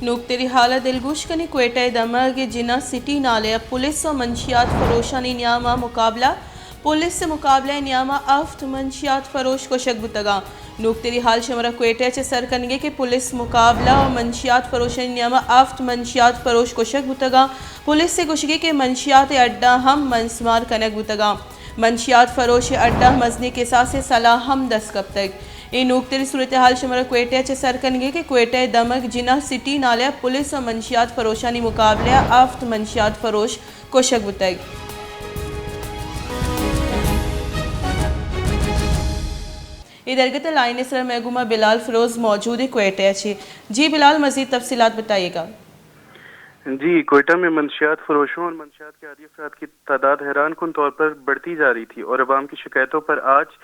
नूकतेरी हाला दिलगुश कनी क्वेटा दमग जिना सिटी नाले पुलिस और मंशियात फरोशानी न्यामा मुकाबला पुलिस से मुकाबला न्यामा अफ्त मंशियात फरोश को शगबुतगा नूकतेरी हाल शमरा क्वेटा चे सर कनगे के पुलिस मुकाबला और मंशियात फरोशानी न्यामा अफ्त मंशियात फरोश को शगबुतगा पुलिस से गुशगे के मंशियात अड्डा हम मंसमार कनक बुतगा मंशियात फरोश अड्डा मजनी के साथ से सलाह हम दस्कब तक ये नूकतेरी सूरत हाल शमरा क्वेटा चे सर कनगे के क्वेटा दमग जिना सिटी नाले पुलिस और मंशियात फरोशानी मुकाबला आफ्त मंशियात फरोश कोशक बुतग इधर लाइन सर महगुमा बिलाल फिरोज मौजूद है क्वेटा से। जी बिलाल, मजीद तफसीलात बताइएगा। जी, क्वेटा में मंशियात फरोशों और मंशियात के आदी अफराद की तादाद हैरान कुन तौर पर बढ़ती जा रही थी और अवाम की शिकायतों पर आज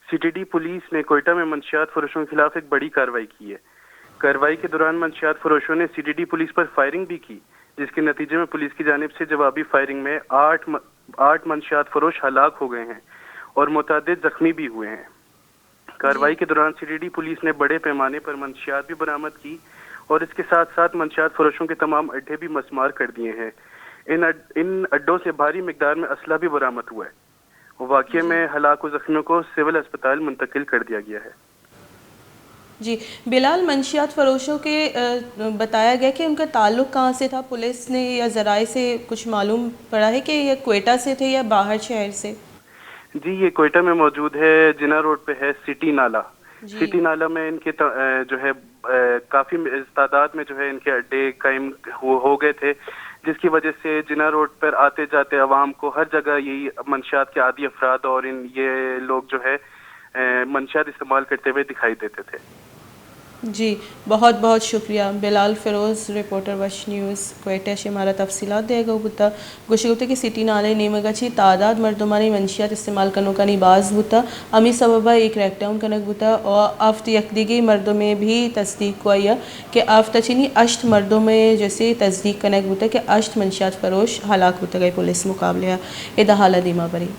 सीटीडी पुलिस ने क्वेटा में मंशियात फरोशों के खिलाफ एक बड़ी कार्रवाई की है। कार्रवाई के दौरान मंशियात फरोशों ने सीटीडी पुलिस पर फायरिंग भी की, जिसके नतीजे में पुलिस की जानिब से जवाबी फायरिंग में आठ मंशियात फरोश हलाक हो गए हैं और मुतअद्दिद जख्मी भी हुए हैं। कार्रवाई के दौरान सीटीडी पुलिस ने बड़े पैमाने पर मंशियात भी बरामद की और इसके साथ साथ मंशियात फरोशों के तमाम अड्डे भी मस्मार कर दिए हैं। इन अड्डों से भारी मिकदार में असला भी बरामद हुआ है। वाक़ये में हलाक जख्मियों को सिविल अस्पताल मुंतकिल कर दिया गया है। जी बिलाल, मंशियात फरोशों के बताया गया कि उनका ताल्लुक कहाँ से था? पुलिस ने या ज़राए से कुछ मालूम पड़ा है कि ये क्वेटा से थे या बाहर शहर से? जी, ये क्वेटा में मौजूद है, जिना रोड पे है सिटी नाला। सिटी नाला में इनके जो है काफ़ी तादाद में जो है इनके अड्डे कायम हो गए थे, जिसकी वजह से जिना रोड पर आते जाते अवाम को हर जगह यही मंशियात के आदी अफराद और ये लोग जो है मंशियात इस्तेमाल करते हुए दिखाई देते थे। जी बहुत बहुत शुक्रिया बिलाल फिरोज़, रिपोर्टर वश न्यूज़ क्वेटा से हमारा तफसीलात देगा। बुता गुशगुते की सिटी नाले नेमगची तादाद मरदमानी मंशियात इस्तेमाल करने का निबाज बुता अमी सबबा एक क्रैकडाउन कनक बुता और आफ्त यकदीगी मर्दों में भी तस्दीक हुआ है कि आफ्त चीनी अश्त मर्दों में जैसे तस्दीक कनक बुता कि अश्त मंशियात फरोश हलाक बुता गए पुलिस मुकाबले इदा हाला दीमा बरी।